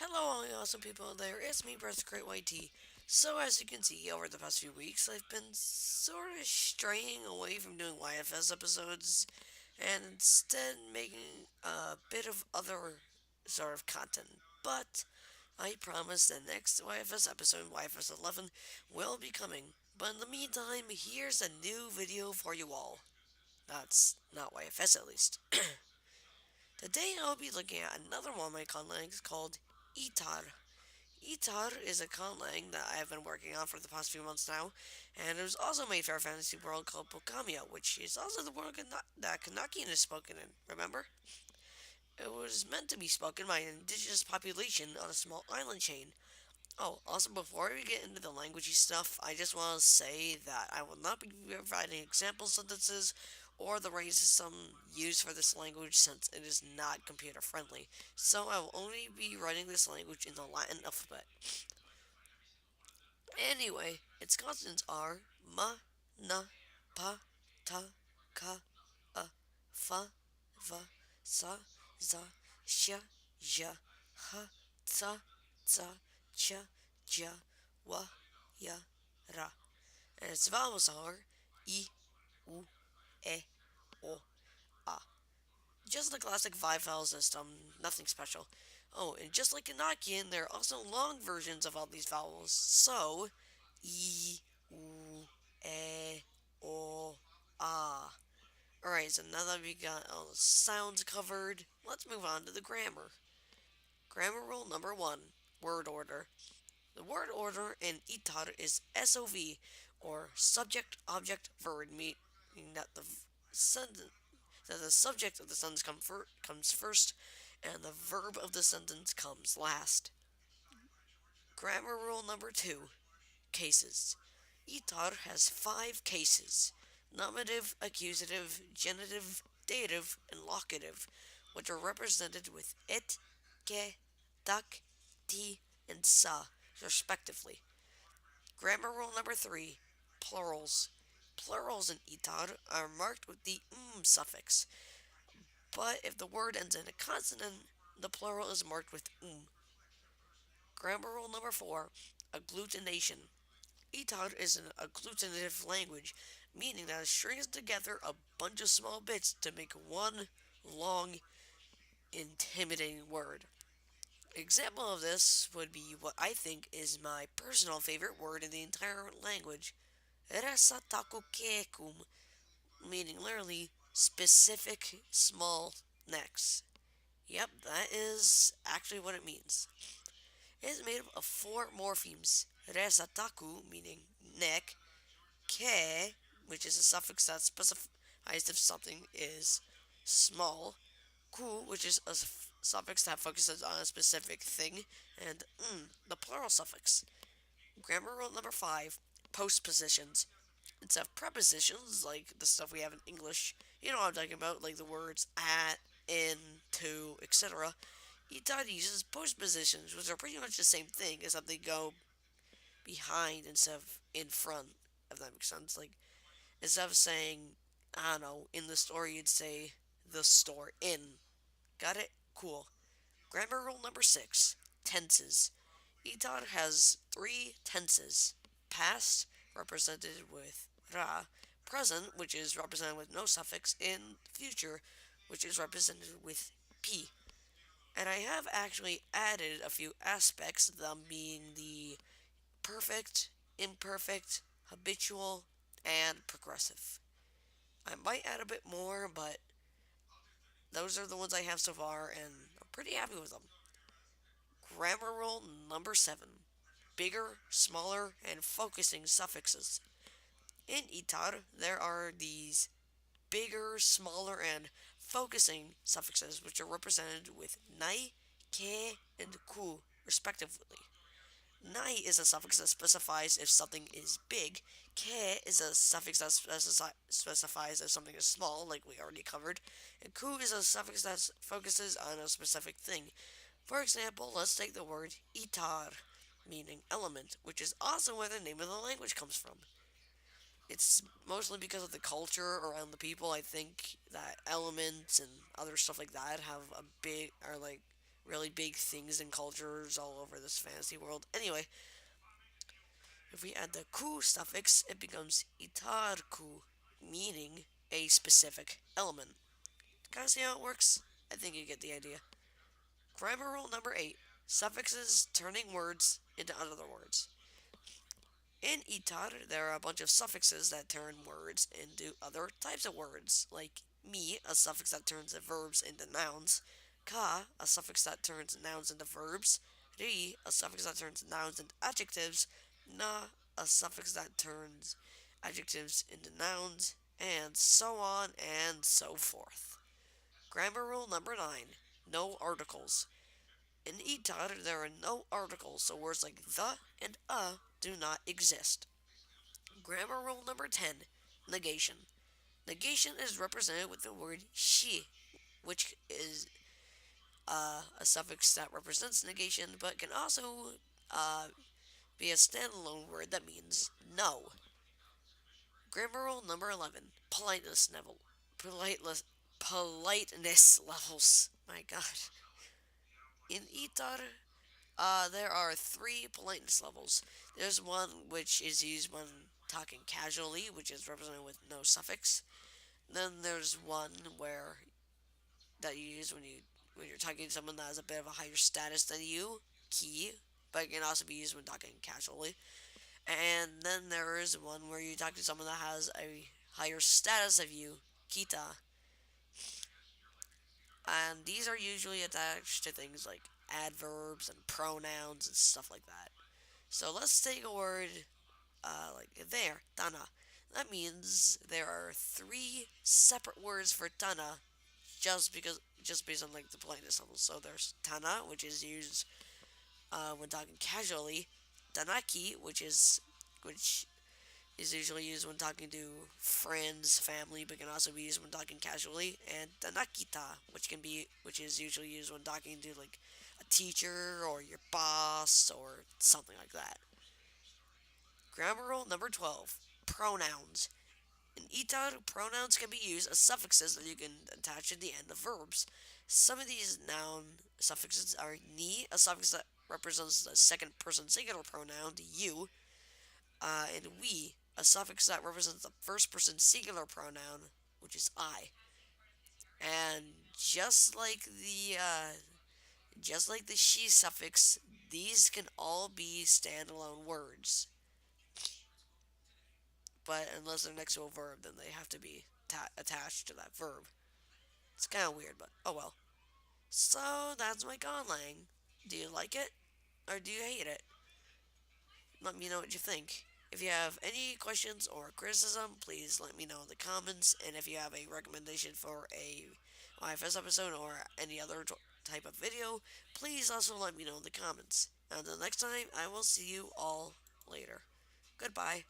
Hello, all you awesome people out there. It's me, Breath Great White Tea. So, as you can see, over the past few weeks, I've been sort of straying away from doing YFS episodes and instead making a bit of other sort of content. But I promise the next YFS episode, YFS 11, will be coming. But in the meantime, here's a new video for you all. That's not YFS at least. Today I'll be looking at another one of my conlangs called Itar. Itar is a conlang that I have been working on for the past few months now, and it was also made for a fantasy world called Pokamia, which is also the world that Kanakian is spoken in, remember? It was meant to be spoken by an indigenous population on a small island chain. Oh, also before we get into the languagey stuff, I just want to say that I will not be providing example sentences or the writing system used for this language since it is not computer friendly. So I will only be writing this language in the Latin alphabet. Anyway, its consonants are ma, na, pa, ta, ka, fa, va, sa, za, sha, ja, ha, tsa, tsa, cha, ja, wa, ya, ra. And its vowels are I, U, E, O, A. Just the classic five vowel system, nothing special. Oh, and just like Enochian, there are also long versions of all these vowels. So, I, U, E, O, A. Alright, so now that we got all the sounds covered, let's move on to the grammar. Grammar rule number one, word order. The word order in Itar is SOV, or subject, object, verb, meaning that the subject of the sentence comes first and the verb of the sentence comes last. Grammar rule number two, cases. Itar has five cases: nominative, accusative, genitive, dative, and locative, which are represented with it, ke, tak, ti, and sa, respectively. Grammar rule number three, plurals. Plurals in Itar are marked with the suffix, but if the word ends in a consonant, the plural is marked with Grammar rule number four, agglutination. Itar is an agglutinative language, meaning that it strings together a bunch of small bits to make one long, intimidating word. Example of this would be what I think is my personal favorite word in the entire language, resatakukekum, meaning literally specific small necks. Yep, that is actually what it means. It is made up of four morphemes: resataku, meaning neck; ke, which is a suffix that specifies if something is small; ku, which is a suffix that focuses on a specific thing; and the plural suffix. Grammar rule number five, postpositions. Instead of prepositions, like the stuff we have in English, you know what I'm talking about, like the words at, in, to, etc. Itar uses postpositions, which are pretty much the same thing, except they go behind instead of in front, if that makes sense. Like, instead of saying, I don't know, in the store, you'd say the store in. Got it? Cool. Grammar rule number six, tenses. Itar has three tenses: past, represented with ra; present, which is represented with no suffix; and future, which is represented with p. And I have actually added a few aspects, them being the perfect, imperfect, habitual, and progressive. I might add a bit more, but those are the ones I have so far, and I'm pretty happy with them. Grammar rule number seven, bigger, smaller, and focusing suffixes. In Itar, there are these bigger, smaller, and focusing suffixes, which are represented with nai, ke, and ku, respectively. Nai is a suffix that specifies if something is big. Ke is a suffix that specifies if something is small, like we already covered. And ku is a suffix that focuses on a specific thing. For example, let's take the word itar, meaning element, which is also where the name of the language comes from. It's mostly because of the culture around the people. I think that elements and other stuff like that have a big, are like really big things and cultures all over this fantasy world. Anyway, if we add the ku suffix, it becomes itarku, meaning a specific element. Kind of see how it works? I think you get the idea. Grammar rule number 8: suffixes turning words into other words. In Itar, there are a bunch of suffixes that turn words into other types of words, like mi, a suffix that turns the verbs into nouns, ka, a suffix that turns nouns into verbs, ri, a suffix that turns nouns into adjectives, na, a suffix that turns adjectives into nouns, and so on and so forth. Grammar rule number 9: no articles. In Itar, there are no articles, so words like the and do not exist. Grammar rule number 10: negation. Negation is represented with the word shi, which is a suffix that represents negation, but can also uh, be a standalone word that means no. Grammar rule number 11: politeness level. Politeness levels. My god. In Itar, there are three politeness levels. There's one which is used when talking casually, which is represented with no suffix. Then there's one where that you use when you're talking to someone that has a bit of a higher status than you, ki, but it can also be used when talking casually. And then there is one where you talk to someone that has a higher status of you, kita. And these are usually attached to things like adverbs and pronouns and stuff like that. So let's take a word like there, tana. That means there are three separate words for tana just based on like the politeness level. So there's tana, which is used when talking casually, tanaki, which is usually used when talking to friends, family, but can also be used when talking casually, and tanakita, which is usually used when talking to like a teacher or your boss or something like that. Grammar rule number 12: pronouns. In Itar, pronouns can be used as suffixes that you can attach to the end of verbs. Some of these noun suffixes are ni, a suffix that represents the second person singular pronoun, you, and we, a suffix that represents the first person singular pronoun, which is I. And just like the she suffix, these can all be standalone words. But unless they're next to a verb, then they have to be attached to that verb. It's kind of weird, but oh well. So that's my conlang. Do you like it or do you hate it? Let me know what you think. If you have any questions or criticism, please let me know in the comments. And if you have a recommendation for a IFS episode or any other type of video, please also let me know in the comments. Until next time, I will see you all later. Goodbye.